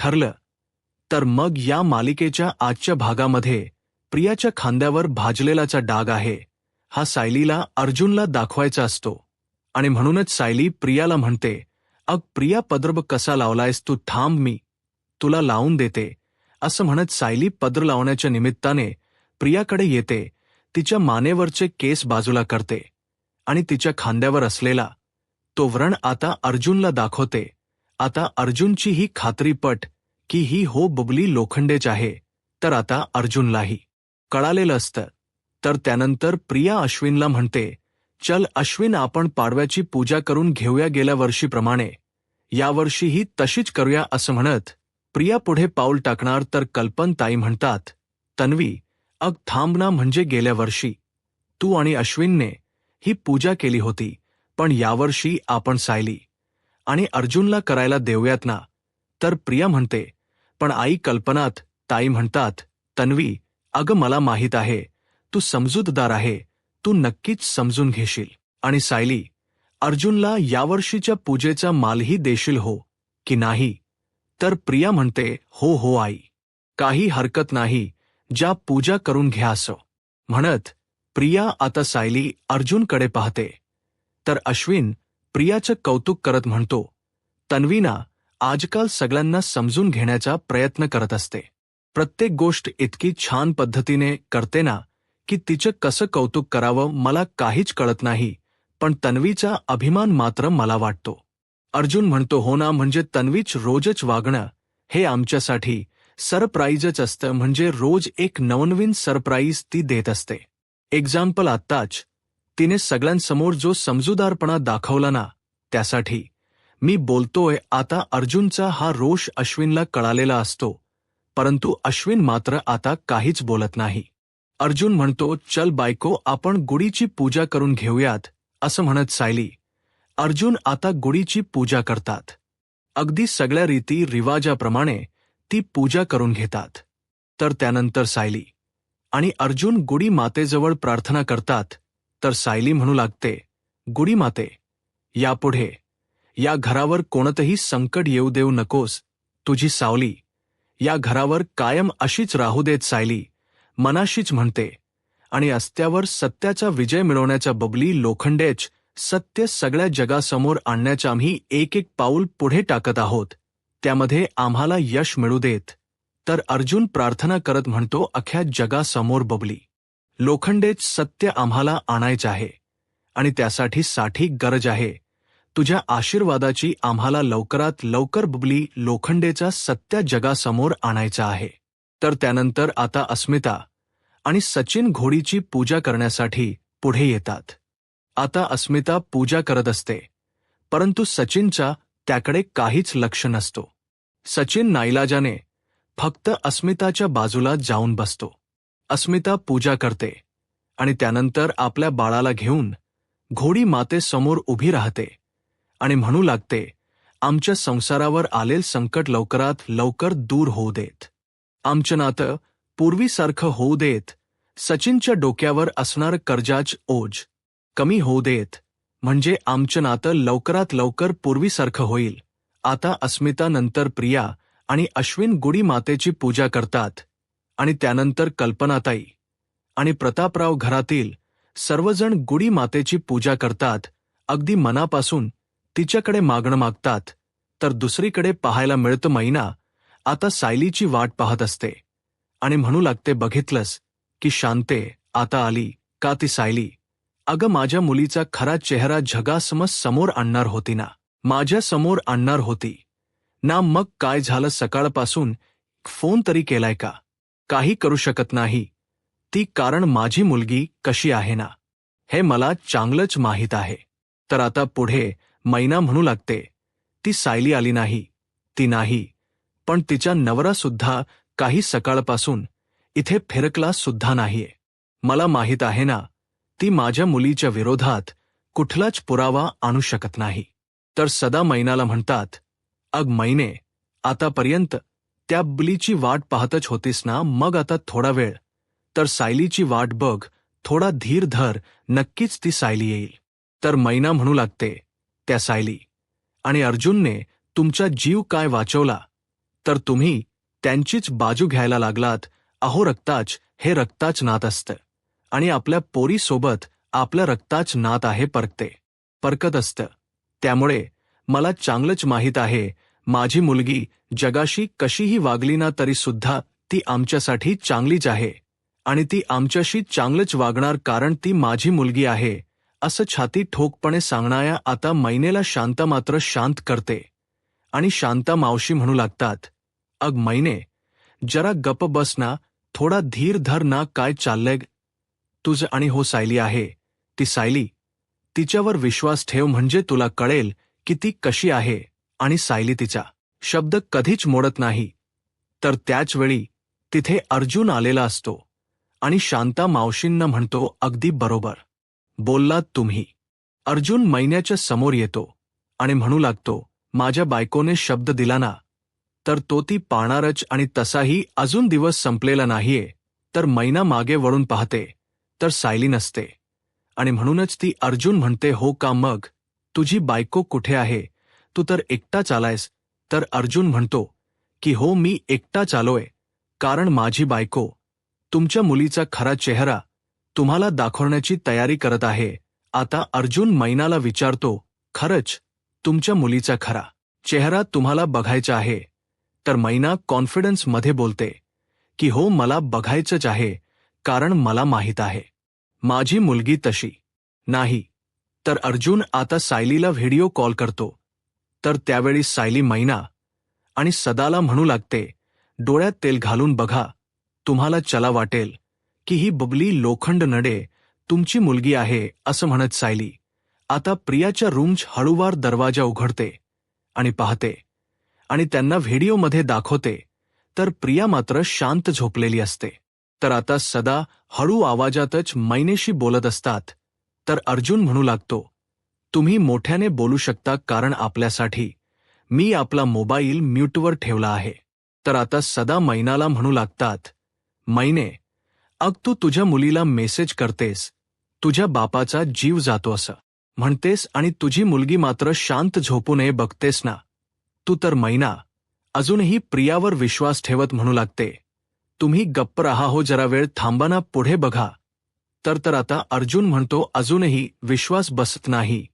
ठरलं. तर मग या मालिकेच्या आजच्या भागामध्ये प्रियाच्या खांद्यावर भाजलेलाचा डाग आहे हा सायलीला अर्जुनला दाखवायचा असतो. आणि म्हणूनच सायली प्रियाला म्हणते, "अग प्रिया, पदर कसा लावलायस तू, थांब मी तुला लावून देते." असं म्हणत सायली पदर लावण्याच्या निमित्ताने प्रियाकडे येते, तिच्या मानेवरचे केस बाजूला करते आणि तिच्या खांद्यावर असलेला तो व्रण आता अर्जुनला दाखवते. आता अर्जुनची ही खात्रीपट की ही हो बबली लोखंडेच आहे, तर आता अर्जुनलाही कळालेलं असतं. तर त्यानंतर प्रिया अश्विनला म्हणते, "चल अश्विन, आपण पाडव्याची पूजा करून घेऊया गेल्या वर्षीप्रमाणे, यावर्षीही तशीच करूया." असं म्हणत प्रिया पुढे पाऊल टाकणार तर कल्पनताई म्हणतात, "तन्वी, अग थांब ना, म्हणजे गेल्या वर्षी तू आणि अश्विनने ही पूजा केली होती, पण यावर्षी आपण सायली आणि अर्जुनला करायला देऊयात ना." तर प्रिया म्हणते, "पण आई." कल्पनात ताई म्हणतात, "तन्वी, अगं मला माहीत आहे तू समजूतदार आहे, तू नक्कीच समजून घेशील. आणि सायली, अर्जुनला यावर्षीच्या पूजेचा मालही देशील हो की नाही?" तर प्रिया म्हणते, "हो हो आई, काही हरकत नाही, ज्या पूजा करून घ्या." असं म्हणत प्रिया आता सायली अर्जुनकडे पाहते. तर अश्विन प्रियाचं कौतुक करत म्हणतो, "तन्वीना आजकाल सगळ्यांना समजून घेण्याचा प्रयत्न करत असते. प्रत्येक गोष्ट इतकी छान पद्धतीने करते ना की तिचं कसं कौतुक करावं मला काहीच कळत नाही, पण तन्वीचा अभिमान मात्र मला वाटतो." अर्जुन म्हणतो, "हो ना, म्हणजे तन्वीच रोजच वागणं हे आमच्यासाठी सरप्राईजच असतं, म्हणजे रोज एक नवनवीन सरप्राईज ती देत असते. एक्झाम्पल, आत्ताच तिने सगळ्यांसमोर जो समजूदारपणा दाखवला ना, त्यासाठी मी बोलतोय." आता अर्जुनचा हा रोष अश्विनला कळालेला असतो, परंतु अश्विन मात्र आता काहीच बोलत नाही. अर्जुन म्हणतो, "चल बायको, आपण गुढीची पूजा करून घेऊयात." असं म्हणत सायली अर्जुन आता गुढीची पूजा करतात. अगदी सगळ्या रीती रिवाजाप्रमाणे ती पूजा करून घेतात. तर त्यानंतर सायली आणि अर्जुन गुढी मातेजवळ प्रार्थना करतात. तर सायली म्हणू लागते, "गुढी माते, यापुढे या घरावर कोणतंही संकट येऊ देऊ नकोस. तुझी सावली या घरावर कायम अशीच राहू देत." सायली मनाशीच म्हणते. आणि अस्त्यावर सत्याचा विजय मिळवण्याचा बबली लोखंडेच सत्य सगळ्या जगासमोर आणण्याचं आम्ही एक एक पाऊल पुढे टाकत आहोत, त्यामध्ये आम्हाला यश मिळू देत. तर अर्जुन प्रार्थना करत म्हणतो, "अख्ख्या जगासमोर बबली लोखंडेच सत्य आम्हाला आणायचं आहे आणि त्यासाठी साठी गरज आहे तुझ्या आशीर्वादाची. आम्हाला लवकरात लवकर बबली लोखंडेचा सत्य जगासमोर आणायचा आहे." तर त्यानंतर आता अस्मिता आणि सचिन घोडीची पूजा करण्यासाठी पुढे येतात. आता अस्मिता पूजा करत असते, परंतु सचिनचा त्याकडे काहीच लक्ष नसतो. सचिन नाईलाजाने फक्त अस्मिताच्या बाजूला जाऊन बसतो. अस्मिता पूजा करते आणि त्यानंतर आपल्या बाळाला घेऊन घोडी मातेसमोर उभी राहते आणि म्हणू लागते, "आमच्या संसारावर आलेल संकट लवकरात लवकर दूर होऊ देत. आमचं नातं पूर्वीसारखं होऊ देत. सचिनच्या डोक्यावर असणारं कर्जाचं ओझ कमी होऊ देत, म्हणजे आमचं नातं लवकरात लवकर पूर्वीसारखं होईल." आता अस्मिता नंतर प्रिया आणि अश्विन गुढी मातेची पूजा करतात आणि त्यानंतर कल्पनाताई आणि प्रतापराव घरातील सर्वजण गुढी मातेची पूजा करतात, अगदी मनापासून तिच्याकडे मागणं मागतात. तर दुसरीकडे पाहायला मिळतं मैना आता सायलीची वाट पाहत असते आणि म्हणू लागते, "बघितलंस की शांते आता आली का ती सायली? अगं माझ्या मुलीचा खरा चेहरा जगासमोर समोर आणणार होती ना, माझ्या समोर आणणार होती ना, मग काय झालं? सकाळपासून फोन तरी केलाय का? काही करू शकत नाही ती, कारण माझी मुलगी कशी आहे ना हे मला चांगलंच माहीत आहे." तर आता पुढे मैना म्हणू लागते, "ती सायली आली नाही, ती नाही, पण तिचा नवरा सुद्धा काही सकाळपासून इथे फिरकला सुद्धा नाहीये. मला माहीत आहे ना, ती माझ्या मुलीच्या विरोधात कुठलाच पुरावा आणू शकत नाही." तर सदा मैनाला म्हणतात, "अग मैने, आतापर्यंत त्या बबलीची वाट पाहतच होतीस ना, मग आता थोडा वेळ तर सायलीची वाट बघ, थोडा धीर धर, नक्कीच ती सायली येईल." तर मैना म्हणू लागते, "त्या सायली आणि अर्जुनने तुमचा जीव काय वाचवला तर तुम्ही त्यांचीच बाजू घ्यायला लागलात. अहो रक्ताच हे रक्ताच नात असतं आणि आपल्या पोरीसोबत आपल्या रक्ताच नात आहे परकत असतं. त्यामुळे मला चांगलंच माहीत आहे माझी मुलगी जगाशी कशीही वागली ना तरी सुद्धा ती आमच्यासाठी चांगलीच आहे आणि ती आमच्याशी चांगलंच वागणार कारण ती माझी मुलगी आहे असं छाती ठोकपणे सांगणाऱ्या आता मैनेला शांता मात्र शांत करते आणि शांता मावशी म्हणू लागतात, अग मैने जरा गप बस ना, थोडा धीर धर ना. काय चाललंय तुझं? आणि हो सायली आहे ती सायली, तिच्यावर विश्वास ठेव म्हणजे तुला कळेल की ती कशी आहे. आणि सायली तिचा शब्द कधीच मोडत नाही. तर त्याच वेळी तिथे अर्जुन आलेला असतो आणि शांता मावशींना म्हणतो, अगदी बरोबर बोललात तुम्ही. अर्जुन मैन्याच्या समोर येतो आणि म्हणू लागतो, माझ्या बायकोने शब्द दिला ना तर तो ती पाळणारच आणि तसाही अजून दिवस संपलेला नाहीये. तर मैना मागे वळून पाहते तर सायली नसते आणि म्हणूनच ती अर्जुन म्हणते, हो का मग तुझी बायको कुठे आहे? तू तर एकटाच आलायस. तर अर्जुन म्हणतो की हो मी एकटाच आलोय कारण माझी बायको तुमच्या मुलीचा खरा चेहरा तुम्हाला दाखवण्याची तयारी करत आहे. आता अर्जुन मैनाला विचारतो, खरंच तुमच्या मुलीचा खरा चेहरा तुम्हाला बघायचा आहे? तर मैना कॉन्फिडन्समध्ये बोलते की हो मला बघायचंच आहे कारण मला माहीत आहे माझी मुलगी तशी नाही. तर अर्जुन आता सायलीला व्हिडिओ कॉल करतो. तर त्यावेळी सायली मैना आणि सदाला म्हणू लागते, डोळ्यात तेल घालून बघा, तुम्हाला चला वाटेल की ही बबली लोखंड नडे तुमची मुलगी आहे. असं म्हणत सायली आता प्रियाच्या रूमच्या हळूवार दरवाजा उघडते आणि पाहते आणि त्यांना व्हिडिओमध्ये दाखवते तर प्रिया मात्र शांत झोपलेली असते. तर आता सदा हळू आवाजातच मैनेशी बोलत असतात. तर अर्जुन म्हणू लागतो, तुम्ही मोठ्याने बोलू शकता कारण आपल्यासाठी मी आपला मोबाईल म्यूटवर ठेवला आहे. तर आता सदा मैनाला म्हणू लागतात, मैने अग तू तुझ्या मुलीला मेसेज करतेस, तुझ्या बापाचा जीव जातो असं म्हणतेस आणि तुझी मुलगी मात्र शांत झोपू नये बघतेस ना तू. तर मैना अजूनही प्रियावर विश्वास ठेवत म्हणू लागते, तुम्ही गप्प राहा हो, जरा वेळ थांबा ना, पुढे बघा. तर आता अर्जुन म्हणतो, अजूनही विश्वास बसत नाही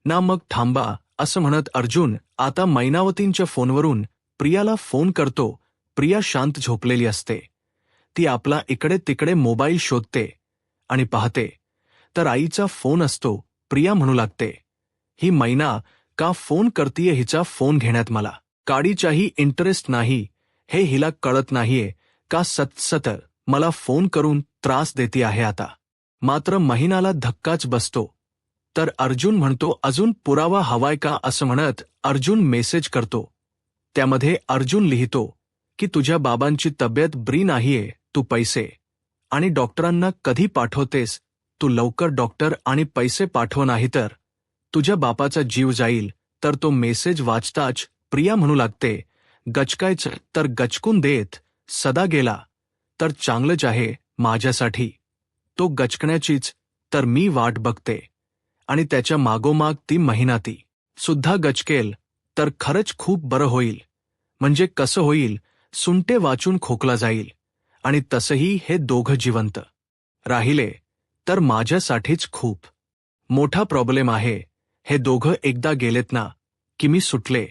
ना, मग थांबा. असं म्हणत अर्जुन आता मैनावतींच्या फोनवरून प्रियाला फोन करतो. प्रिया शांत झोपलेली असते. ती आपला इकडे तिकडे मोबाईल शोधते आणि पाहते तर आईचा फोन असतो. प्रिया म्हणू लागते, ही मैना का फोन करतीये? हिचा फोन घेण्यात मला काडीचाही इंटरेस्ट नाही, हे हिला कळत नाहीये का सतत मला फोन करून त्रास देती आहे. आता मात्र महिनाला धक्काच बसतो. तर अर्जुन म्हणतो, अजून पुरावा हवाय का? असं म्हणत अर्जुन मेसेज करतो. त्यामध्ये अर्जुन लिहितो की तुझ्या बाबांची तब्येत बरी नाहीये, तू पैसे आणि डॉक्टरांना कधी पाठवतेस? तू लवकर डॉक्टर आणि पैसे पाठव, नाही तर तुझ्या बापाचा जीव जाईल. तर तो मेसेज वाचताच प्रिया म्हणू लागते, गचकायचं तर गचकून देत सदा गेला तर चांगलंच आहे माझ्यासाठी. तो गचकण्याचीच तर मी वाट बघते आणि त्याच्या मागोमाग ती महिनाती सुद्धा गचकेल तर खरंच खूप बरं होईल. म्हणजे कसं होईल? सुंटे वाचून खोकला जाईल आणि तसंही हे दोघं जिवंत राहिले तर माझ्यासाठीच खूप मोठा प्रॉब्लेम आहे. हे दोघं एकदा गेलेत ना की मी सुटले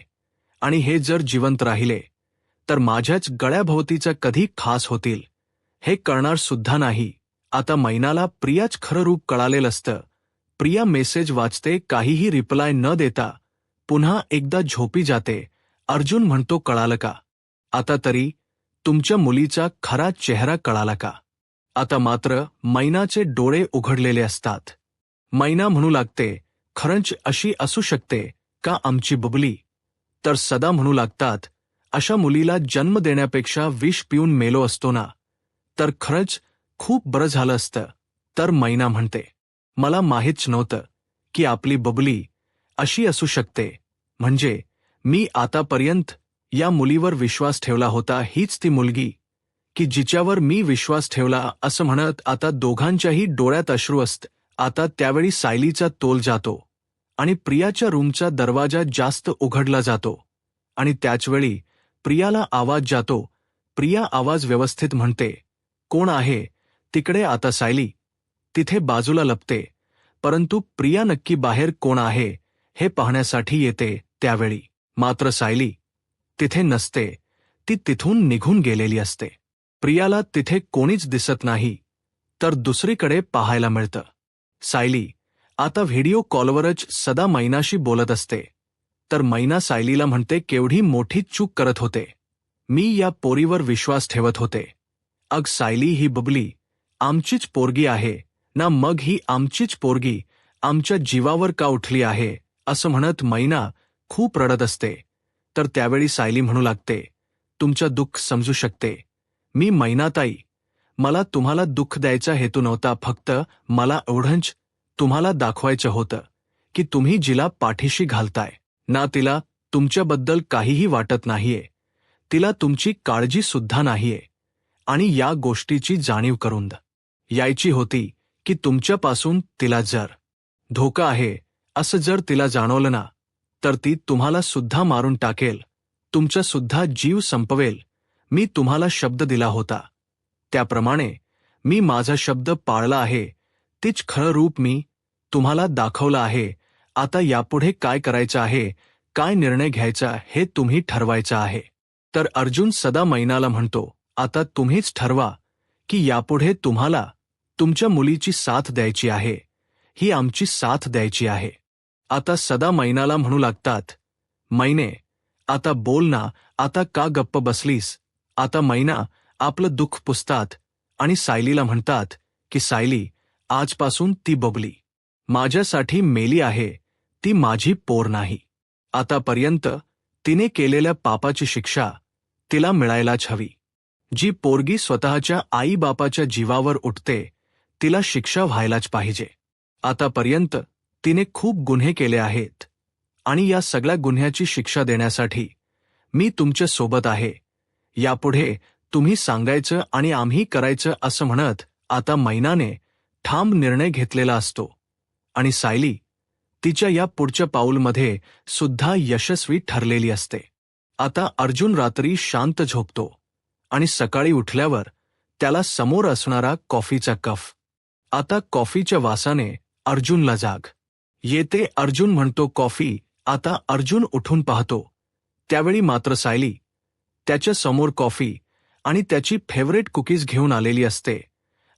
आणि हे जर जिवंत राहिले तर माझ्याच गळ्याभोवतीचा कधी खास होतील हे कळणार सुद्धा नाही. आता मैनाला प्रियाच खरं रूप कळालेलं असतं. प्रिया मेसेज वाचते, काहीही रिप्लाय न देता पुन्हा एकदा झोपी जाते. अर्जुन म्हणतो, कळालं का? आता तरी तुमच्या मुलीचा खरा चेहरा कळाला का? आता मात्र मैनाचे डोळे उघडलेले असतात. मैना म्हणू लागते, खरंच अशी असू शकते का आमची बबली? तर सदा म्हणू लागतात, अशा मुलीला जन्म देण्यापेक्षा विष पिऊन मेलो असतो ना तर खरंच खूप बरं झालं असतं. तर मैना म्हणते, मला माहीतच नव्हतं की आपली बबली अशी असू शकते. म्हणजे मी आतापर्यंत या मुलीवर विश्वास ठेवला होता, हीच ती मुलगी की जिच्यावर मी विश्वास ठेवला. असं म्हणत आता दोघांच्याही डोळ्यात अश्रू असत. आता त्यावेळी सायलीचा तोल जातो आणि प्रियाच्या रूमचा दरवाजा जास्त उघडला जातो आणि त्याचवेळी प्रियाला आवाज जातो. प्रिया आवाज व्यवस्थित म्हणते, कोण आहे तिकडे? आता सायली तिथे बाजूला लपते, परंतु प्रिया नक्की बाहेर कोण आहे हे पाहण्यासाठी येते. त्यावेळी मात्र सायली तिथे नसते. ती तिथून निघून गेलेली असते. प्रियाला तिथे कोणीच दिसत नाही, तर दुसरीकडे पाहायला मिळतं. सायली आता व्हिडिओ कॉलवरच सदा मैनाशी बोलत असते. तर मैना सायलीला म्हणते, केवढी मोठी चूक करत होते मी, या पोरीवर विश्वास ठेवत होते. अग सायली, ही बबली आमचीच पोरगी आहे ना, मग ही आमचीच पोरगी आमच्या जीवावर का उठली आहे, असं म्हणत मैना खूप रडत असते. तर त्यावेळी सायली म्हणू लागते, तुमचं दुःख समजू शकते मी मैनाताई, मला तुम्हाला दुःख द्यायचा हेतू नव्हता, फक्त मला एवढंच तुम्हाला दाखवायचं होतं की तुम्ही जिला पाठीशी घालताय ना, तिला तुमच्याबद्दल काहीही वाटत नाहीये, तिला तुमची काळजी सुद्धा नाहीये, आणि या गोष्टीची जाणीव करून यायची होती की तुमच्यापासून तिला जर धोका आहे असं जर तिला जाणवलं ना, तर ती तुम्हाला सुद्धा मारून टाकेल, तुमचा सुद्धा जीव संपवेल. मी तुम्हाला शब्द दिला होता, त्याप्रमाणे मी माझा शब्द पाळला आहे. तीच खरं रूप मी तुम्हाला दाखवलं आहे. आता यापुढे काय करायचं आहे, काय निर्णय घ्यायचा हे तुम्ही ठरवायचं आहे. तर अर्जुन सदा मैनाला म्हणतो, आता तुम्हीच ठरवा की यापुढे तुम्हाला तुमच्या मुलीची साथ द्यायची आहे, ही आमची साथ द्यायची आहे. आता सदा मैनाला म्हणू लागतात, मैने आता बोल ना, आता का गप्प बसलीस? आता मैना आपलं दुःख पुसतात आणि सायलीला म्हणतात की सायली, आजपासून ती बबली माझ्यासाठी मेली आहे, ती माझी पोर नाही. आतापर्यंत तिने केलेल्या पापाची शिक्षा तिला मिळायलाच हवी. जी पोरगी स्वतःच्या आईबापाच्या जीवावर उठते तिला शिक्षा व्हायलाच पाहिजे. आतापर्यंत तिने खूप गुन्हे केले आहेत आणि या सगळ्या गुन्ह्याची शिक्षा देण्यासाठी मी तुमच्या सोबत आहे. यापुढे तुम्ही सांगायचं आणि आम्ही करायचं असं म्हणत आता मैनाने ठाम निर्णय घेतलेला असतो आणि सायली तिच्या या पुढच्या पाऊलमध्ये सुद्धा यशस्वी ठरलेली असते. आता अर्जुन रात्री शांत झोपतो आणि सकाळी उठल्यावर त्याला समोर असणारा कॉफीचा कप, आता कॉफीच्या वासाने अर्जुनला जाग येते. अर्जुन म्हणतो कॉफी. आता अर्जुन उठून पाहतो, त्यावेळी मात्र सायली त्याच्या समोर कॉफी आणि त्याची फेवरेट कुकीज घेऊन आलेली असते.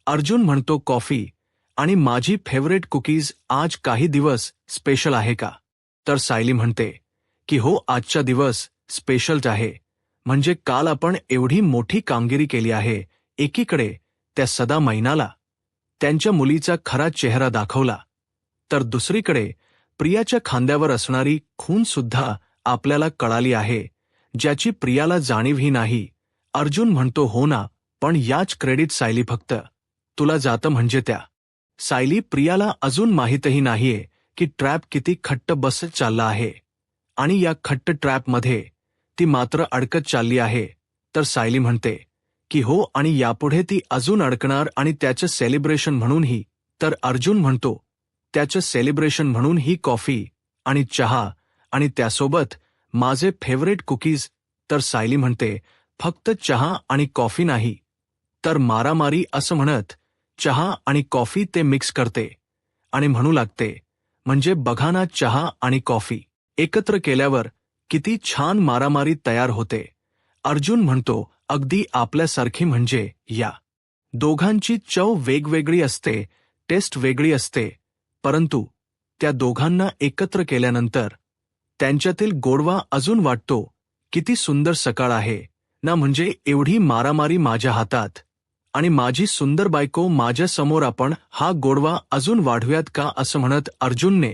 अर्जुन म्हणतो कॉफी आणि माझी फेवरेट कुकीज, आज काही दिवस स्पेशल आहे का? तर सायली म्हणते की हो, आजचा दिवस स्पेशलच आहे, म्हणजे काल आपण एवढी मोठी कामगिरी केली आहे. एकीकडे त्या सदा मैनाला त्यांच्या मुलीचा खरा चेहरा दाखवला, तर दुसरीकडे प्रियाच्या खांद्यावर असणारी खून सुद्धा आपल्याला कळाली आहे, ज्याची प्रियाला जाणीवही नाही. अर्जुन म्हणतो हो ना, पण याच क्रेडिट सायली, फक्त तुला जातं म्हणजे त्या. सायली प्रियाला अजून माहीतही नाहीये की ट्रॅप किती खट्ट बसत चालला आहे आणि या खट्ट ट्रॅपमध्ये ती मात्र अडकत चालली आहे. तर सायली म्हणते की हो, आणि यापुढे ती अजून अडकणार, आणि त्याचं सेलिब्रेशन म्हणूनही. तर अर्जुन म्हणतो त्याचं सेलिब्रेशन म्हणून ही कॉफी आणि चहा आणि त्यासोबत माझे फेवरेट कुकीज. तर सायली म्हणते फक्त चहा आणि कॉफी नाही, तर मारामारी, असं म्हणत चहा आणि कॉफी ते मिक्स करते आणि म्हणू लागते, म्हणजे बघा ना, चहा आणि कॉफी एकत्र केल्यावर किती छान मारामारी तयार होते. अर्जुन म्हणतो अगदी आपल्यासारखी, म्हणजे या दोघांची चव वेगवेगळी असते, टेस्ट वेगळी असते, परंतु त्या दोघांना एकत्र केल्यानंतर त्यांच्यातील गोडवा अजून वाटतो. किती सुंदर सकाळ आहे ना, म्हणजे एवढी मारामारी माझ्या हातात आणि माझी सुंदर बायको माझ्या समोर, आपण हा गोडवा अजून वाढवूयात का, असं म्हणत अर्जुनने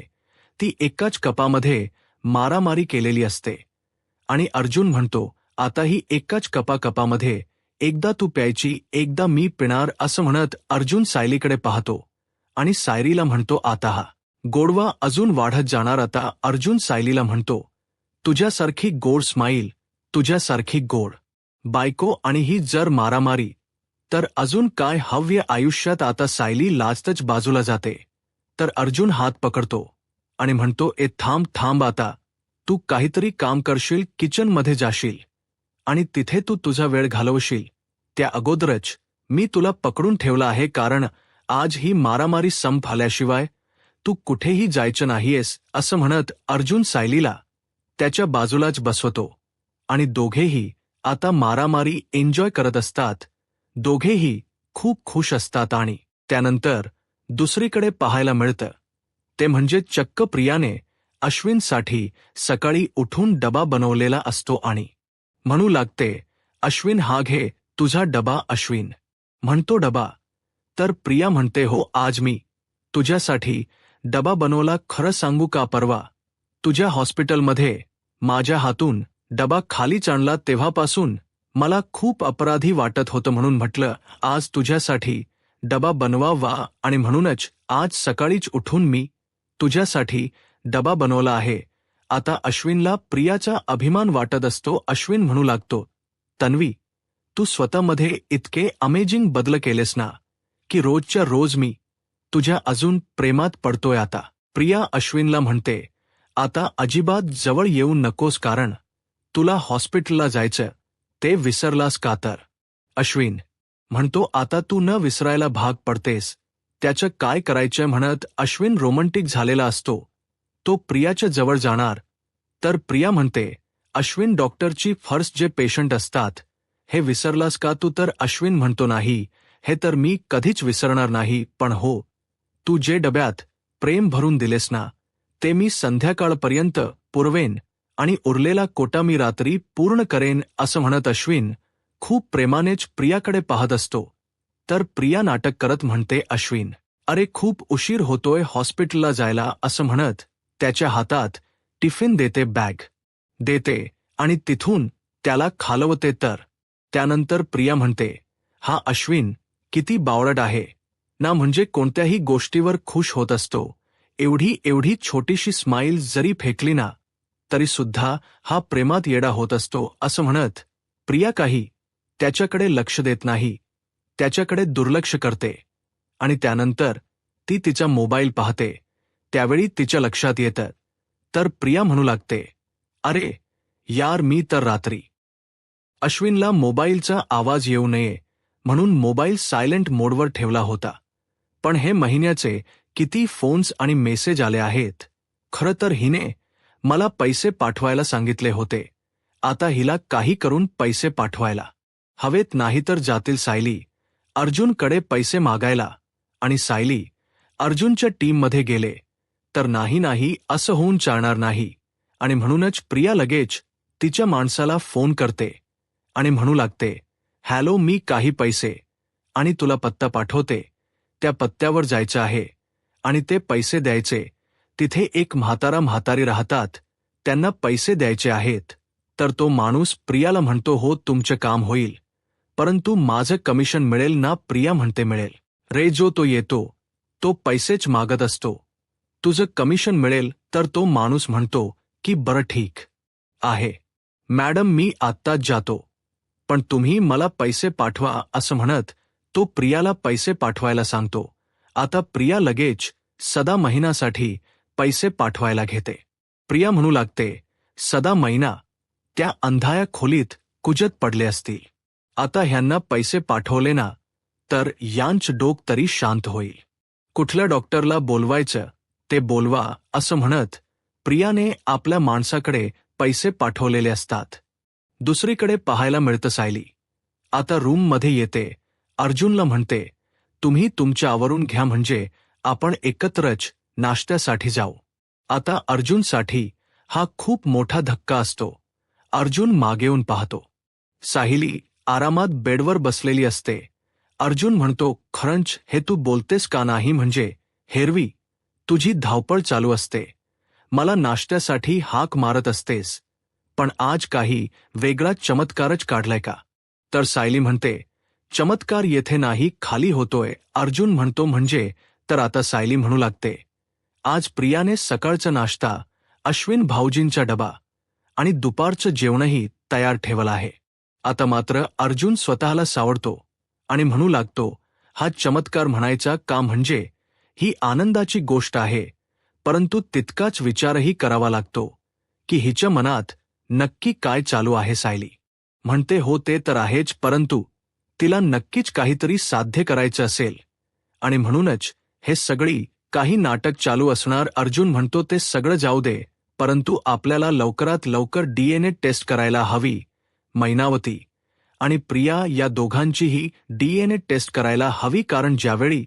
ती एकाच कपामध्ये मारामारी केलेली असते. आणि अर्जुन म्हणतो आता ही एकाच कपामध्ये एकदा तू प्यायची, एकदा मी पिणार, असं म्हणत अर्जुन सायलीकडे पाहतो आणि सायलीला म्हणतो आता हा गोडवा अजून वाढत जाणार. आता अर्जुन सायलीला म्हणतो तुझ्यासारखी गोड स्माईल, तुझ्यासारखी गोड बायको आणि ही जर मारामारी, तर अजून काय हव्य आयुष्यात. आता सायली लाजतच बाजूला जाते, तर अर्जुन हात पकडतो आणि म्हणतो थांब थांब, आता तू काहीतरी काम करशील, किचनमध्ये जाशील आणि तिथे तू तुझा वेळ घालवशील त्या अगोदरच मी तुला पकडून ठेवलं आहे, कारण आज ही मारामारी संप आल्याशिवाय तू कुठेही जायचं नाहीयेस, असं म्हणत अर्जुन सायलीला त्याच्या बाजूलाच बसवतो आणि दोघेही आता मारामारी एन्जॉय करत असतात. दोघेही खूप खुश असतात आणि त्यानंतर दुसरीकडे पाहायला मिळतं ते म्हणजे चक्क प्रियाने अश्विनसाठी सकाळी उठून डबा बनवलेला असतो आणि म्हणू लागते, अश्विन हा घे तुझा डबा. अश्विन म्हणतो डबा? तर प्रिया म्हणते, हो, आज मी तुझ्यासाठी डबा बनवला. खरं सांगू का, परवा तुझ्या हॉस्पिटलमध्ये माझ्या हातून डबा खालीच आणला तेव्हापासून मला खूप अपराधी वाटत होतं, म्हणून म्हटलं आज तुझ्यासाठी डबा बनवावा आणि म्हणूनच आज सकाळीच उठून मी तुझ्यासाठी डबा बनवला आहे. आता अश्विनला प्रियाचा अभिमान वाटत असतो. अश्विन म्हणू लागतो, तन्वी, तू स्वतःमध्ये इतके अमेजिंग बदल केलेस ना की रोजच्या रोज मी तुझ्या अजून प्रेमात पडतोय. आता प्रिया अश्विनला म्हणते, आता अजिबात जवळ येऊ नकोस, कारण तुला हॉस्पिटलला जायचं ते विसरलास का? तर अश्विन म्हणतो, आता तू न विसरायला भाग पडतेस, त्याचं काय करायचं? म्हणत अश्विन रोमॅन्टिक झालेला असतो. तो प्रियाच्या जवळ जाणार तर प्रिया म्हणते, अश्विन, डॉक्टरची फर्स्ट जे पेशंट असतात हे विसरलास का तू? तर अश्विन म्हणतो, नाही, हे तर मी कधीच विसरणार नाही, पण हो, तू जे डब्यात प्रेम भरून दिलेस ना ते मी संध्याकाळपर्यंत पुरवेन आणि उरलेला कोटा मी रात्री पूर्ण करेन, असं म्हणत अश्विन खूप प्रेमानेच प्रियाकडे पाहत असतो. तर प्रिया नाटक करत म्हणते, अश्विन, अरे खूप उशीर होतोय हॉस्पिटलला जायला, असं म्हणत त्याच्या हातात टिफिन देते, बॅग देते आणि तिथून त्याला खालवते. तर त्यानंतर प्रिया म्हणते, हा अश्विन किती बावळट आहे ना, म्हणजे कोणत्याही गोष्टीवर खुश होत असतो. एवढी छोटीशी स्माईल जरी फेकली ना तरी सुद्धा हा प्रेमात येडा होत असतो, असं म्हणत प्रिया काही त्याच्याकडे लक्ष देत नाही, त्याच्याकडे दुर्लक्ष करते आणि त्यानंतर ती तिचा मोबाईल पाहते. त्यावेळी तिच्या लक्षात येतं तर प्रिया म्हणू लागते, अरे यार, मी तर रात्री अश्विनला मोबाईलचा आवाज येऊ नये म्हणून मोबाईल सायलेंट मोडवर ठेवला होता, पण हे महिन्याचे किती फोन्स आणि मेसेज आले आहेत. खरं तर हिने मला पैसे पाठवायला सांगितले होते, आता हिला काही करून पैसे पाठवायला हवेत, नाहीतर जातील सायली अर्जुनकडे पैसे मागायला आणि सायली अर्जुनच्या टीममध्ये गेले तर नाही असं होऊन चालणार नाही. आणि म्हणूनच प्रिया लगेच तिच्या माणसाला फोन करते आणि म्हणू लागते, हॅलो, मी काही पैसे आणि तुला पत्ता पाठवते, त्या पत्त्यावर जायचं आहे आणि ते पैसे द्यायचे. तिथे एक म्हातारी राहतात, त्यांना पैसे द्यायचे आहेत. तर तो माणूस प्रियाला म्हणतो, हो, तुमचं काम होईल, परंतु माझं कमिशन मिळेल ना? प्रिया म्हणते, मिळेल रे, जो तो येतो तो पैसेच मागत असतो, तुझं कमिशन मिळेल. तर तो माणूस म्हणतो की बरं ठीक आहे मॅडम, मी आत्ताच जातो, पण तुम्ही मला पैसे पाठवा, असं म्हणत तो प्रियाला पैसे पाठवायला सांगतो. आता प्रिया लगेच सदा महिन्यासाठी पैसे पाठवायला घेते. प्रिया म्हणू लागते, सदा महिना त्या अंधाया खोलीत कुजत पडले असतील, आता ह्यांना पैसे पाठवले ना तर यांच डोक तरी शांत होईल. कुठल्या डॉक्टरला बोलवायचं ते बोलवा, असं म्हणत प्रियाने आपल्या माणसाकडे पैसे पाठवलेले असतात. दुसरीकडे पाहायला मिळतं सायली आता रूममध्ये येते. अर्जुनला म्हणते, तुम्ही तुमच्या आवरून घ्या, म्हणजे आपण एकत्रच नाश्त्यासाठी जाऊ. आता अर्जुनसाठी हा खूप मोठा धक्का असतो. अर्जुन मागे येऊन पाहतो, सायली आरामात बेडवर बसलेली असते. अर्जुन म्हणतो, खरंच हे तू बोलतेस का? नाही म्हणजे हेरवी तुझी धावपळ चालू असते, मला नाश्त्यासाठी हाक मारत असतेस, पण आज काही वेगळा चमत्कारच काढलाय का? तर सायली म्हणते, चमत्कार येथे नाही, खाली होतोय. अर्जुन म्हणतो, म्हणजे? तर आता सायली म्हणू लागते, आज प्रियाने सकाळचा नाश्ता, अश्विन भाऊजींचा डबा आणि दुपारचं जेवणही तयार ठेवलं आहे. आता मात्र अर्जुन स्वतःला सावरतो आणि म्हणू लागतो, हा चमत्कार म्हणायचा का? म्हणजे ही आनंदाची गोष्ट आहे, परंतु तितकाच विचारही करावा लागतो की हिच्या मनात नक्की काय चालू आहे. सायली म्हणते हो ते तर आहेच, परंतु तिला नक्कीच काहीतरी साध्य करायचं असेल आणि म्हणूनच हे सगळी काही नाटक चालू असणार. अर्जुन म्हणतो ते सगळं जाऊ दे, परंतु आपल्याला लवकरात लवकर डीएनए टेस्ट करायला हवी. मैनावती आणि प्रिया या दोघांचीही डीएनए टेस्ट करायला हवी, कारण ज्यावेळी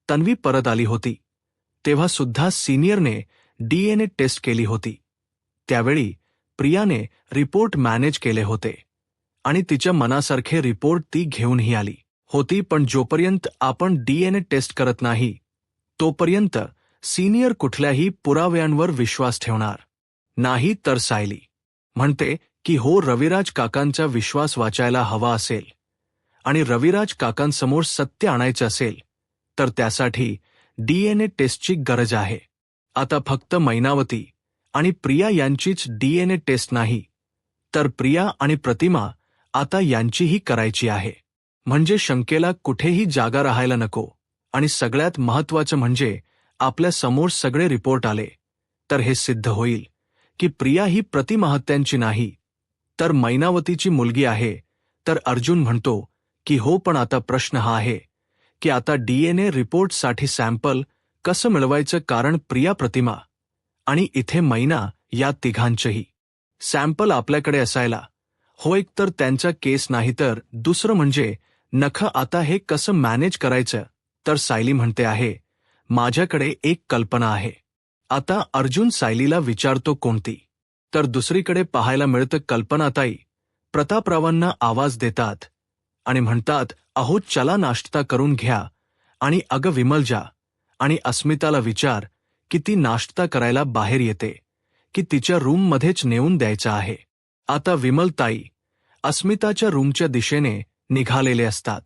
तन्वी परत आली होती तेव्हा सुद्धा सिनियरने डीएनए टेस्ट केली होती. त्यावेळी प्रियाने रिपोर्ट मॅनेज केले होते आणि तिच्या मनासारखे रिपोर्ट ती घेऊनही आली होती. पण जोपर्यंत आपण डीएनए टेस्ट करत नाही तोपर्यंत सिनियर कुठल्याही पुराव्यांवर विश्वास ठेवणार नाही. तर सायली म्हणते की हो, रविराज काकांचा विश्वास वाचायला हवा असेल आणि रविराज काकांसमोर सत्य आणायचं असेल तर त्यासाठी डीएनए टेस्टची गरज आहे. आता फक्त मैनावती आणि प्रिया यांचीच डीएनए टेस्ट नाही, तर प्रिया आणि प्रतिमा आता यांचीही करायची आहे. म्हणजे शंकेला कुठेही जागा राहायला नको. आणि सगळ्यात महत्त्वाचं म्हणजे आपल्या समोर सगळे रिपोर्ट आले तर हे सिद्ध होईल की प्रिया ही प्रतिमा हत्यांची नाही, तर मैनावतीची मुलगी आहे. तर अर्जुन म्हणतो की हो, पण आता प्रश्न हा आहे की आता डीएनए रिपोर्टसाठी सॅम्पल कसं मिळवायचं, कारण प्रिया, प्रतिमा आणि इथे मैना या तिघांचंही सॅम्पल आपल्याकडे असायला हो. एक तर त्यांचा केस नाही, तर दुसरं म्हणजे नखं. आता हे कसं मॅनेज करायचं? तर सायली म्हणते आहे माझ्याकडे एक कल्पना आहे. आता अर्जुन सायलीला विचारतो कोणती? तर दुसरीकडे पाहायला मिळतं कल्पनाताई प्रतापरावांना आवाज देतात आणि म्हणतात अहो चला नाश्ता करून घ्या. आणि अगं विमलजा आणि अस्मिताला विचार की ती नाश्ता करायला बाहेर येते की तिच्या रूममध्येच नेऊन द्यायचा आहे. आता विमलताई अस्मिताच्या रूमच्या दिशेने निघालेले असतात,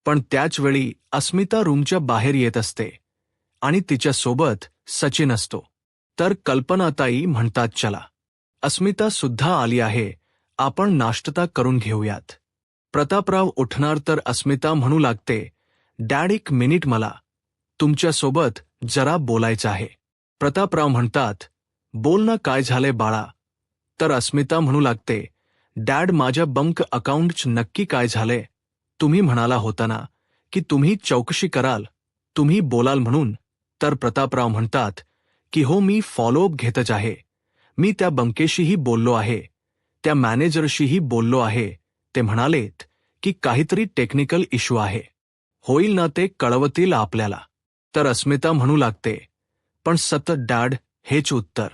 पण त्याचवेळी अस्मिता रूमच्या बाहेर येत असते आणि तिच्यासोबत सचिन असतो. तर कल्पनाताई म्हणतात चला, अस्मिता सुद्धा आली आहे, आपण नाश्ता करून घेऊयात. प्रतापराव उठणार तर अस्मिता म्हणू लागते डॅड एक मिनिट, मला तुमच्यासोबत जरा बोलायचं आहे. प्रतापराव म्हणतात बोल ना, काय झाले बाळा? तर अस्मिता म्हणू लागते डॅड माझ्या बँक अकाउंटच नक्की काय झाले? तुम्ही म्हणाला होता ना की तुम्ही चौकशी कराल, तुम्ही बोलाल म्हणून. तर प्रतापराव म्हणतात की हो, मी फॉलोअप घेतच आहे. मी त्या बँकेशीही बोललो आहे, त्या मॅनेजरशीही बोललो आहे. ते म्हणालेत की काहीतरी टेक्निकल इश्यू आहे, होईल ना ते कळवतील आपल्याला. तर अस्मिता म्हणू लागते पण सतत डॅड हेच उत्तर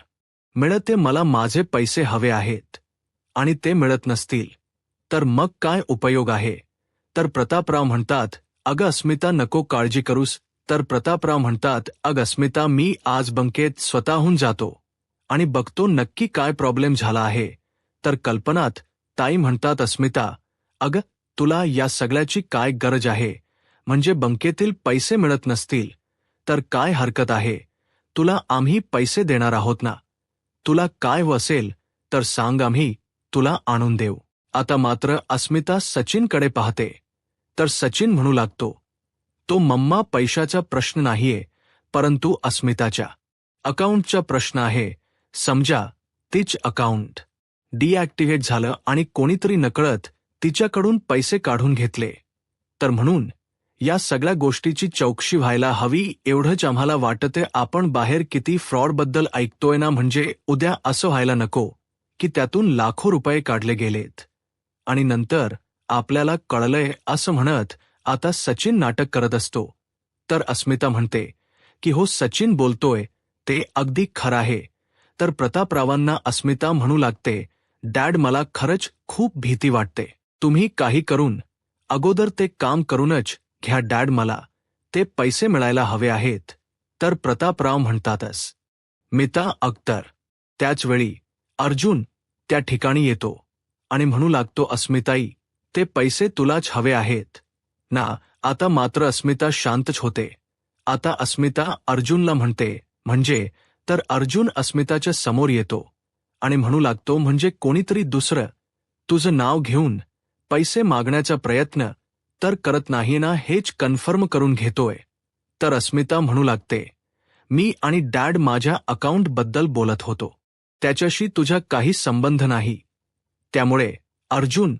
मिळते, मला माझे पैसे हवे आहेत आणि ते मिळत नसतील तर मग काय उपयोग आहे? तर प्रतापराव म्हणतात अगं अस्मिता नको काळजी करूस. तर प्रतापराव म्हणतात अगं अस्मिता, मी आज बँकेत स्वतःहून जातो आणि बघतो नक्की काय प्रॉब्लेम झाला आहे. तर कल्पनात ताई म्हणतात अस्मिता अगं तुला या सगळ्याची काय गरज आहे? म्हणजे बँकेतील पैसे मिळत नसतील तर काय हरकत आहे? तुला आम्ही पैसे देणार आहोत ना. तुला काय असेल तर सांग, आम्ही तुला आणून देऊ. आता मात्र अस्मिता सचिनकडे पाहते तर सचिन म्हणू लागतो तो मम्मा पैशाचा प्रश्न नाहीये, परंतु अस्मिताच्या अकाउंटचा प्रश्न आहे. समजा तीच अकाउंट डिॲक्टिव्हेट झालं आणि कोणीतरी नकळत तिच्याकडून पैसे काढून घेतले, तर म्हणून या सगळ्या गोष्टीची चौकशी व्हायला हवी. एवढंच आम्हाला वाटते. आपण बाहेर किती फ्रॉडबद्दल ऐकतोय ना, म्हणजे उद्या असं व्हायला नको की त्यातून लाखो रुपये काढले गेलेत आणि नंतर आपल्याला कळलंय असं म्हणत आता सचिन नाटक करत असतो. तर अस्मिता म्हणते की हो, सचिन बोलतोय ते अगदी खरं आहे. तर प्रतापरावांना अस्मिता म्हणू लागते डॅड, मला खरंच खूप भीती वाटते. तुम्ही काही करून अगोदर ते काम करूनच घ्या डॅड, मला ते पैसे मिळायला हवे आहेत. तर प्रतापराव म्हणतातच मिता अख्तर. त्याचवेळी अर्जुन त्या ठिकाणी येतो आणि म्हणू लागतो अस्मिताई, ते पैसे तुलाच हवे आहेत ना. आता मात्र अस्मिता शांतच होते. आता अस्मिता अर्जुनला म्हणते म्हणजे, तर अर्जुन अस्मिताच्या समोर येतो आणि म्हणू लागतो म्हणजे कोणीतरी दुसरं तुझं नाव घेऊन पैसे मागण्याचा प्रयत्न तर करत नाही ना, हेच कन्फर्म करून घेतोय. तर अस्मिता म्हणू लागते मी आणि डॅड माझ्या अकाउंटबद्दल बोलत होतो, त्याच्याशी तुझा काही संबंध नाही. त्यामुळे अर्जुन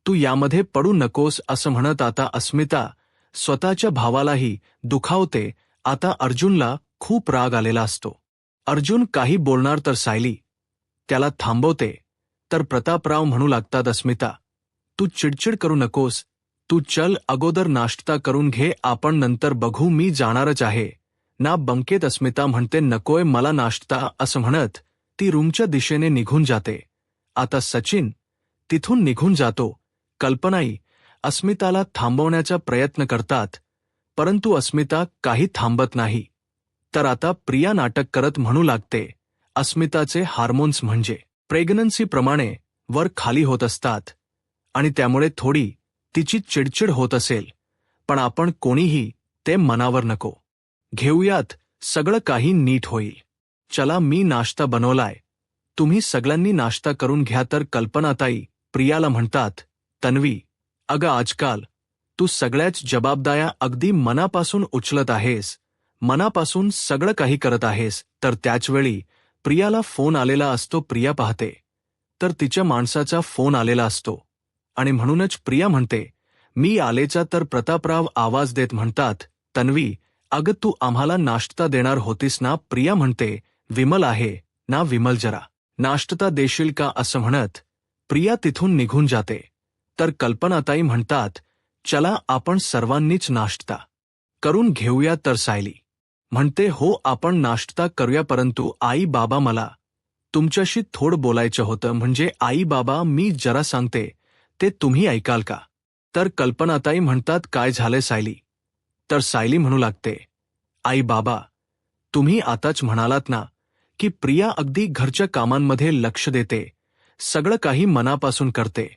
तू यामध्ये पडू नकोस असं म्हणत आता अस्मिता स्वतःच्या भावालाही दुखावते. आता अर्जुनला खूप राग आलेला असतो. अर्जुन काही बोलणार तर सायली त्याला थांबवते. तर प्रतापराव म्हणू लागतात, अस्मिता तू चिडचिड करू नकोस, तू चल अगोदर नाश्ता करून घे, आपण नंतर बघू, मी जाणारच आहे ना बंकेत. अस्मिता म्हणते, नकोय मला नाश्ता असं म्हणत ती रूमच्या दिशेने निघून जाते. आता सचिन तिथून निघून जातो. कल्पनाई अस्मिताला थांबवण्याचा प्रयत्न करतात, परंतु अस्मिता काही थांबत नाही. तर आता प्रिया नाटक करत म्हणू लागते, अस्मिताचे हार्मोन्स म्हणजे प्रेग्नन्सीप्रमाणे वर खाली होत असतात आणि त्यामुळे थोडी तिची चिडचिड होत असेल, पण आपण कोणीही ते मनावर नको घेऊयात, सगळं काही नीट होईल. चला मी नाश्ता बनवलाय, तुम्ही सगळ्यांनी नाश्ता करून घ्या. तर कल्पनाताई प्रियाला म्हणतात, तन्वी अगं आजकाल तू सगळ्याच जबाबदाऱ्या अगदी मनापासून उचलत आहेस, मनापासून सगळं काही करत आहेस. तर त्याचवेळी प्रियाला फोन आलेला असतो. प्रिया पाहते तर तिच्या माणसाचा फोन आलेला असतो आणि म्हणूनच प्रिया म्हणते, मी आलेचा. तर प्रतापराव आवाज देत म्हणतात, तन्वी अगं तू आम्हाला नाश्ता देणार होतीस ना. प्रिया म्हणते, विमल आहे ना, विमल जरा नाश्ता देशील का असं म्हणत प्रिया तिथून निघून जाते. तर कल्पनाताई म्हणतात, चला आपण सर्वांनीच नाश्ता करून घेऊया. तर सायली म्हणते, हो आपण नाश्ता करूया, परंतु आई बाबा मला तुमच्याशी थोडं बोलायचं होतं. म्हणजे आई बाबा मी जरा सांगते ते तुम्ही ऐकाल का. तर कल्पनाताई म्हणतात, काय झाले सायली. तर सायली म्हणू लागते, आई बाबा तुम्ही आताच म्हणालात ना की प्रिया अगदी घरच्या कामांमध्ये लक्ष देते, सगळं काही मनापासून करते,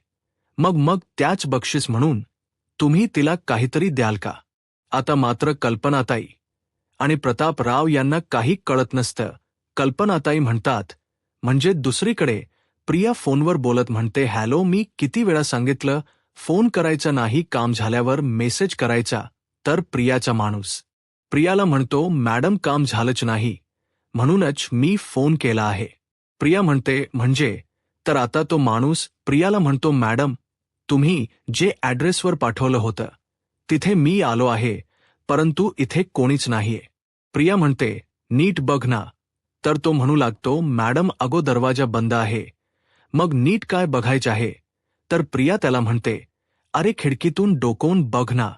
मग त्याच बक्षीस म्हणून तुम्ही तिला काहीतरी द्याल का. आता मात्र कल्पनाताई आणि प्रतापराव यांना काही कळत नसतं. कल्पनाताई म्हणतात, म्हणजे दुसरीकडे प्रिया फोनवर बोलत म्हणते, हॅलो मी किती वेळा सांगितलं फोन करायचा नाही, काम झाल्यावर मेसेज करायचा. तर प्रियाचा माणूस प्रियाला म्हणतो, मॅडम काम झालंच नाही म्हणूनच मी फोन केला आहे. प्रिया म्हणते, म्हणजे. तर आता तो माणूस प्रियाला म्हणतो, मॅडम तुम्ही जे ॲड्रेसवर पाठवलं होतं तिथे मी आलो आहे, परंतु इथे कोणीच नाहीये. प्रिया म्हणते, नीट बघ ना. तर तो म्हणू लागतो, मॅडम अगो दरवाजा बंद आहे. मग नीट काय बघायचं आहे. तर प्रिया त्याला म्हणते, अरे खिडकीतून डोकावून बघ ना.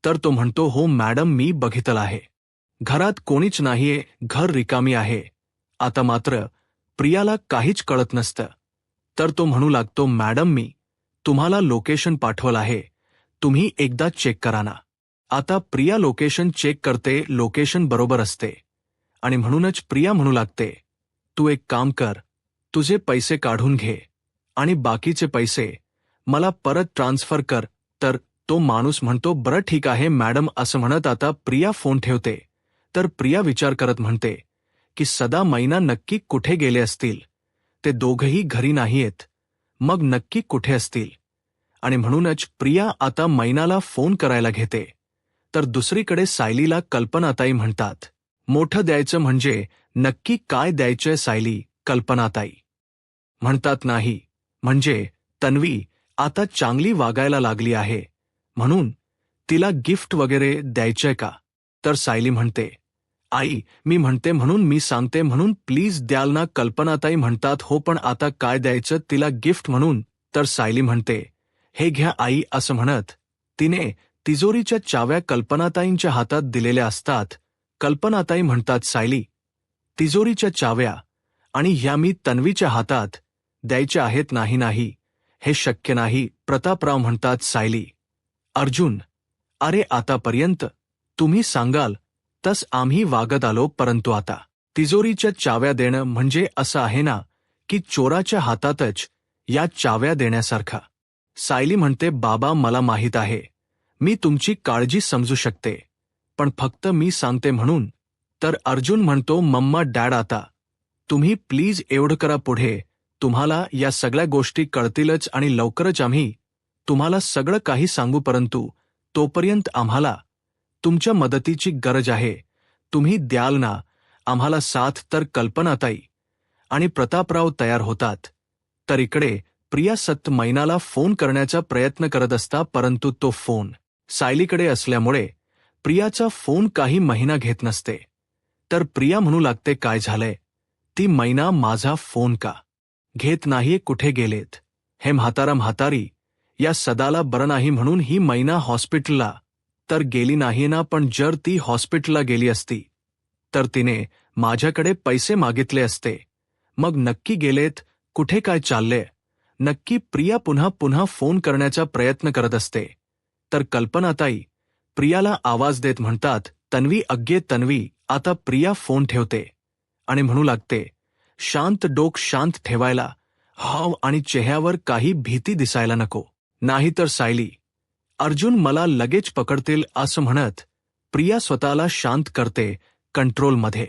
तर तो म्हणतो, हो मॅडम मी बघितलं आहे, घरात कोणीच नाहीये, घर रिकामी आहे. आता मात्र प्रियाला काहीच कळत नसतं. तर तो म्हणू लागतो, मॅडम मी तुम्हाला लोकेशन पाठवलं आहे, तुम्ही एकदा चेक करा ना. आता प्रिया लोकेशन चेक करते, लोकेशन बरोबर असते आणि म्हणूनच प्रिया म्हणू लागते, तू एक काम कर, तुझे पैसे काढून घे आणि बाकीचे पैसे मला परत ट्रान्सफर कर. तर तो माणूस म्हणतो, बरं ठीक आहे मॅडम असं म्हणत आता प्रिया फोन ठेवते. तर प्रिया विचार करत म्हणते की सदा मैना नक्की कुठे गेले असतील, ते दोघंही घरी नाहीयेत, मग नक्की कुठे असतील. आणि म्हणूनच प्रिया आता मैनाला फोन करायला घेते. तर दुसरीकडे सायलीला कल्पनाताई म्हणतात, मोठं द्यायचं म्हणजे नक्की काय द्यायचंय सायली. कल्पनाताई म्हणतात, नाही म्हणजे तन्वी आता चांगली वागायला लागली आहे म्हणून तिला गिफ्ट वगैरे द्यायचंय का. तर सायली म्हणते, आई मी म्हणते म्हणून मी सांगते म्हणून प्लीज द्याल ना. कल्पनाताई म्हणतात, हो पण आता काय द्यायचं तिला गिफ्ट म्हणून. तर सायली म्हणते, हे घ्या आई असं म्हणत तिने तिजोरीच्या चाव्या कल्पनाताईंच्या हातात दिलेल्या असतात. कल्पनाताई म्हणतात, सायली तिजोरीच्या चाव्या आणि ह्या मी तन्वीच्या हातात द्यायच्या आहेत. नाही नाही हे शक्य नाही. प्रतापराव म्हणतात, सायली अर्जुन अरे आतापर्यंत तुम्ही सांगाल तस आम्ही वागत आलो, परंतु आता तिजोरीच्या चाव्या देणं म्हणजे असं आहे ना की चोराच्या हातातच या चाव्या देण्यासारखा. सायली म्हणते, बाबा मला माहीत आहे, मी तुमची काळजी समजू शकते, पण फक्त मी सांगते म्हणून. तर अर्जुन म्हणतो, मम्मा डॅड आता तुम्ही प्लीज एवढं करा, पुढे तुम्हाला या सगळ्या गोष्टी कळतीलच आणि लवकरच आम्ही तुम्हाला सगळं काही सांगू, परंतु तोपर्यंत आम्हाला तुमच्या मदतीची गरज आहे, तुम्ही द्याल ना आम्हाला साथ. तर कल्पनाताई आणि प्रतापराव तयार होतात. तर इकडे प्रिया 7 महिन्याला फोन करण्याचा प्रयत्न करत असता, परंतु तो फोन सायलीकडे असल्यामुळे प्रियाचा फोन काही महिना घेत नसते. तर प्रिया म्हणू लागते, काय झालंय? ती महिना माझा फोन का घेत नाहीये? कुठे गेलेत हे म्हातारी? या सदाला बरं नाही म्हणून ही महिना हॉस्पिटलला तर गेली नाही ना. पण जर ती हॉस्पिटलला गेली असती तर तिने माझ्याकडे पैसे मागितले असते. मग नक्की गेलेत कुठे? काय चालले नक्की? प्रिया पुन्हा पुन्हा फोन करण्याचा प्रयत्न करत असते. तर कल्पनाताई प्रियाला आवाज देत म्हणतात, तन्वी, अग्गे तन्वी. आता प्रिया फोन ठेवते आणि म्हणू लागते, शांत, डोक शांत ठेवायला हवं आणि चेहऱ्यावर काही भीती दिसायला नको, नाहीतर सायली, अर्जुन मला लगेच पकडतील. असं म्हणत प्रिया स्वतःला शांत करते, कंट्रोलमध्ये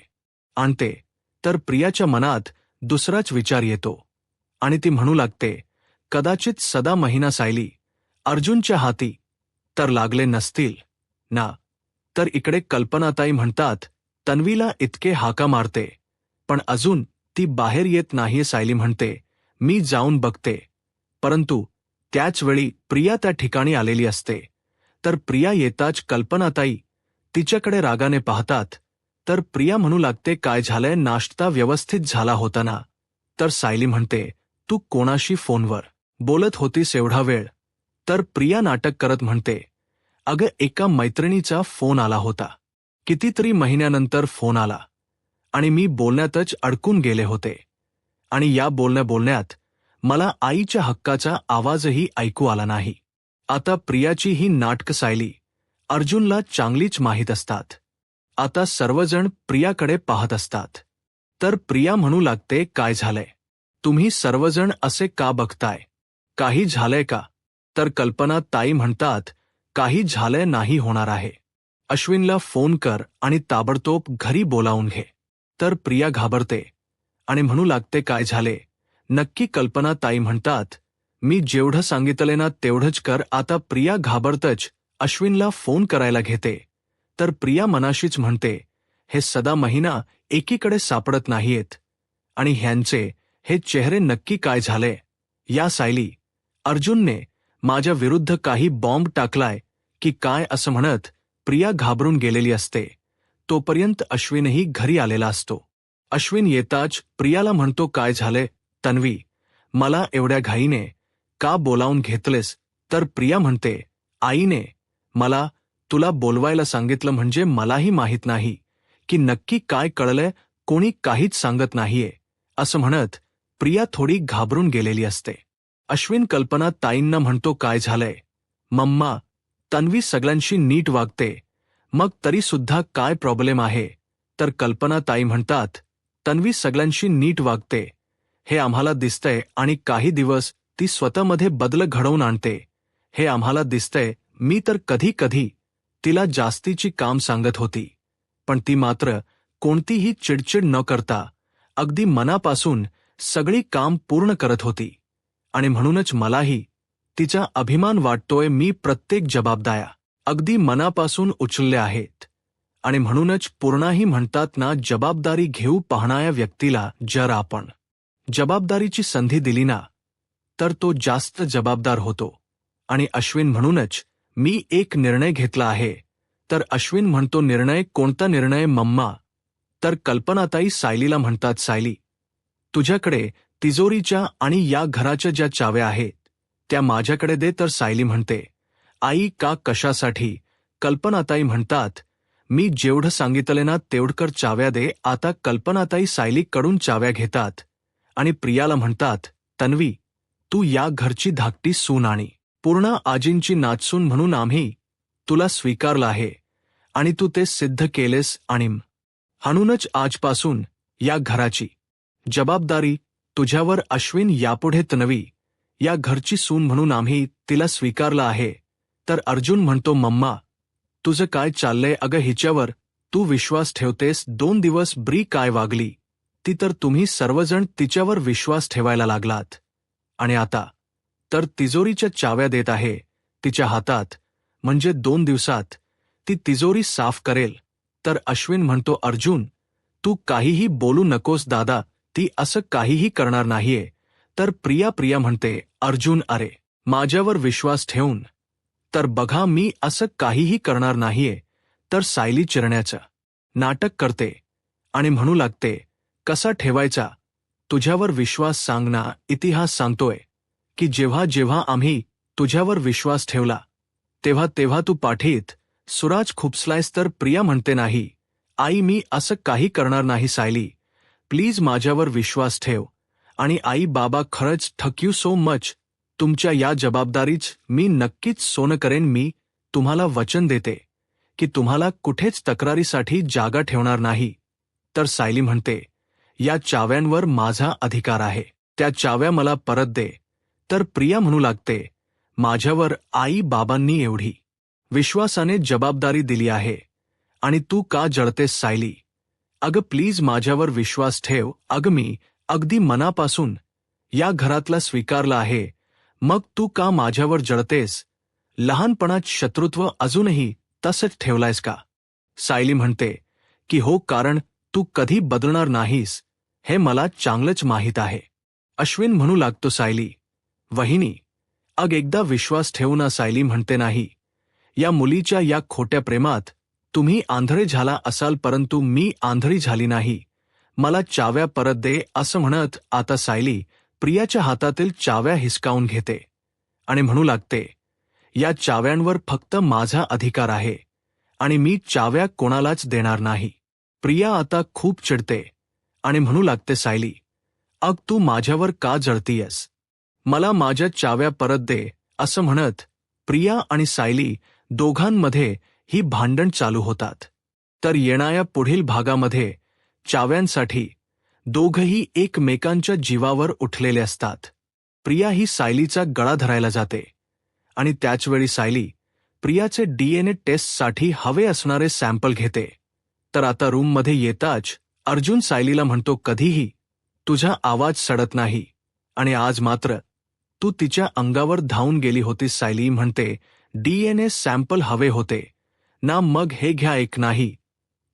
आणते. तर प्रियाच्या मनात दुसराच विचार येतो आणि ती म्हणू लागते, कदाचित सदा महिना सायली अर्जुनच्या हाती तर लागले नसतील ना. तर इकडे कल्पनाताई म्हणतात, तन्वीला इतके हाका मारते पण अजून ती बाहेर येत नाहीये. सायली म्हणते, मी जाऊन बघते. परंतु त्याच वेळी प्रिया त्या ठिकाणी आलेली असते. तर प्रिया येताच कल्पनाताई तिच्याकडे रागाने पाहतात. तर प्रिया म्हणू लागते, काय झालंय? नाश्ता व्यवस्थित झाला होता ना? तर सायली म्हणते, तू कोणाशी फोनवर बोलत होतीस एवढा वेळ? तर प्रिया नाटक करत म्हणते, अगं, एका मैत्रिणीचा फोन आला होता. कितीतरी महिन्यानंतर फोन आला आणि मी बोलण्यातच अडकून गेले होते. आणि या बोलण्यात मला आईच्या हक्काचा आवाजही ऐकू आला नाही. आता प्रियाची ही नाटक सायली अर्जुनला चांगलीच माहीत असतात. आता सर्वजण प्रियाकडे पाहत असतात. तर प्रिया म्हणू लागते, काय झालंय? तुम्ही सर्वजण असे का बघताय? काही झालंय का? तर कल्पना ताई म्हणतात, काही झालंय नाही होणार आहे. अश्विनला फोन कर आणि ताबडतोब घरी बोलावून घे. तर प्रिया घाबरते आणि म्हणू लागते, काय झाले नक्की? कल्पना ताई म्हणतात, मी जेवढं सांगितले ना तेवढंच कर. आता प्रिया घाबरतच अश्विनला फोन करायला घेते. तर प्रिया मनाशीच म्हणते, हे सदा महिना एकीकडे सापडत नाहीयेत आणि ह्यांचे हे चेहरे नक्की काय झाले? या सायली अर्जुनने माझ्या विरुद्ध काही बॉम्ब टाकलाय की काय? असं म्हणत प्रिया घाबरून गेलेली असते. तोपर्यंत अश्विनही घरी आलेला असतो. अश्विन येताच प्रियाला म्हणतो, काय झाले तन्वी? मला एवढ्या घाईने का बोलावून घेतलेस? तर प्रिया म्हणते, आईने मला तुला बोलवायला सांगितलं म्हणजे मलाही माहीत नाही की नक्की काय कळलंय. कोणी काहीच सांगत नाहीये. असं म्हणत प्रिया थोडी घाबरून गेलेली असते. अश्विन कल्पना ताईंना म्हणतो, काय झालंय मम्मा? तन्वी सगळ्यांशी नीट वागते, मग तरी सुद्धा काय प्रॉब्लेम आहे? तर कल्पना ताई म्हणतात, तन्वी सगळ्यांशी नीट वागते हे आम्हाला दिसतंय आणि काही दिवस ती स्वतःमध्ये बदल घडवून आणते हे आम्हाला दिसतंय. मी तर कधी कधी तिला जास्तीची काम सांगत होती, पण ती मात्र कोणतीही चिडचिड न करता अगदी मनापासून सगळी काम पूर्ण करत होती. आणि म्हणूनच मलाही तिचा अभिमान वाटतोय. मी प्रत्येक जबाबदाऱ्या अगदी मनापासून उचलल्या आहेत आणि म्हणूनच पूर्णाही म्हणतात ना, जबाबदारी घेऊ पाहणाऱ्या व्यक्तीला जर आपण जबाबदारीची संधी दिली ना तर तो जास्त जबाबदार होतो. आणि अश्विन म्हणूनच मी एक निर्णय घेतला आहे. तर अश्विन म्हणतो, निर्णय? कोणता निर्णय मम्मा? तर कल्पनाताई सायलीला म्हणतात, सायली, तुझ्याकडे तिजोरीच्या आणि या घराच्या ज्या चाव्या आहेत त्या माझ्याकडे दे. तर सायली म्हणते, आई का? कशासाठी? कल्पनाताई म्हणतात, मी जेवढं सांगितले ना तेवढकर चाव्या दे. आता कल्पनाताई सायलीकडून चाव्या घेतात आणि प्रियाला म्हणतात, तन्वी, तू या घरची धाकटी सून आणि पूर्ण आजींची नाचसून म्हणून आम्ही तुला स्वीकारलं आहे आणि तू ते सिद्ध केलेस. आणि म्हणूनच आजपासून या घराची जबाबदारी तुझ्यावर. अश्विन, यापुढे तन्वी या घरची सून म्हणून आम्ही तिला स्वीकारलं आहे. तर अर्जुन म्हणतो, मम्मा, तुझं काय चाललंय? अगं, हिच्यावर तू विश्वास ठेवतेस. 2 दिवस ब्री काय वागली ती तर तुम्ही सर्वजण तिच्यावर विश्वास ठेवायला लागलात आणि आता तर तिजोरीच्या चाव्या देत आहे तिच्या हातात, म्हणजे 2 दिवसात ती तिजोरी साफ करेल. तर अश्विन म्हणतो, अर्जुन, तू काहीही बोलू नकोस दादा, ती असं काहीही करणार नाहीये. तर प्रिया म्हणते, अर्जुन अरे, माझ्यावर विश्वास ठेवून तर बघा मी असं काहीही करणार नाहीये. तर सायली चिरण्याचं नाटक करते आणि म्हणू लागते, कसा ठेवायचा तुझ्यावर विश्वास? सांग ना. इतिहास सांगतोय की जेव्हा जेव्हा आम्ही तुझ्यावर विश्वास ठेवला तेव्हा तेव्हा तू पाठीत सुराज खुपसलायस. तर प्रिया म्हणते, नाही आई, मी असं काही करणार नाही. सायली, प्लीज माझ्यावर विश्वास ठेव. आणि आई बाबा, खरंच थँक यू सो मच. तुमच्या या जबाबदारीच मी नक्कीच सोनं करेन. मी तुम्हाला वचन देते की तुम्हाला कुठेच तक्रारीसाठी जागा ठेवणार नाही. तर सायली म्हणते, या चाव्यांवर माझा अधिकार आहे, त्या चाव्या मला परत दे. तर प्रिया म्हणू लागते, माझ्यावर आई बाबांनी एवढी विश्वासाने जबाबदारी दिली आहे आणि तू का जळतेस? सायली, अगं प्लीज माझ्यावर विश्वास ठेव. अगं मी अगदी मनापासून या घरातला स्वीकारला आहे, मग तू का माझ्यावर जळतेस? लहानपणात शत्रुत्व अजूनही तसंच ठेवलायस का? सायली म्हणते की हो, कारण तू कधी बदलणार नाहीस हे मला चांगलंच माहीत आहे. अश्विन म्हणू लागतो, सायली वहिनी, एकदा विश्वास ठेवू ना. सायली म्हणते, नाही, या मुलीच्या या खोट्या प्रेमात तुम्ही आंधळे झाला असाल, परंतु मी आंधळी झाली नाही. मला चाव्या परत दे. असं म्हणत आता सायली प्रियाच्या हातातील चाव्या हिसकावून घेते आणि म्हणू लागते, या चाव्यांवर फक्त माझा अधिकार आहे आणि मी चाव्या कोणालाच देणार नाही. प्रिया आता खूप चिडते आणि म्हणू लागते, सायली, तू माझ्यावर का जळतीयस? मला माझ्या चाव्या परत दे. असं म्हणत प्रिया आणि सायली दोघांमध्ये ही भांडण चालू होतात. तर येणाऱ्या पुढील भागामध्ये चाव्यांसाठी दोघंही एकमेकांच्या जीवावर उठलेले असतात. प्रिया ही सायलीचा गळा धरायला जाते आणि त्याचवेळी सायली प्रियाचे DNA टेस्टसाठी हवे असणारे सॅम्पल घेते. तर आता रूममध्ये येताच अर्जुन सायलीला म्हणतो, कधीही तुझा आवाज सडत नाही आणि आज मात्र तू तिच्या अंगावर धावून गेली होतीस. सायली म्हणते, DNA सॅम्पल हवे होते ना, मग हे घ्या. एक नाही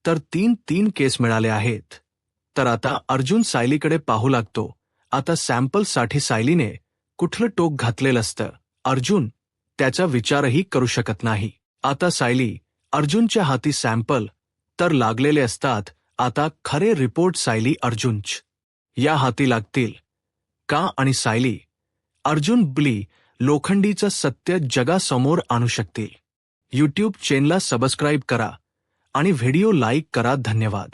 तर तीन केस मिळाले आहेत. तर आता अर्जुन सायलीकडे पाहू लागतो. आता सॅम्पलसाठी सायलीने कुठलं टोक घातलेलं असतं अर्जुन त्याचा विचारही करू शकत नाही. आता सायली अर्जुनच्या हाती सॅम्पल तर लागलेले असतात. आता खरे रिपोर्ट सायली अर्जुनच या हाती लागतील का? आणि सायली अर्जुन लोखंडीचं सत्य जगासमोर आणू शकतील. यूट्यूब चॅनलला सबस्क्राईब करा आणि व्हिडिओ लाईक करा. धन्यवाद.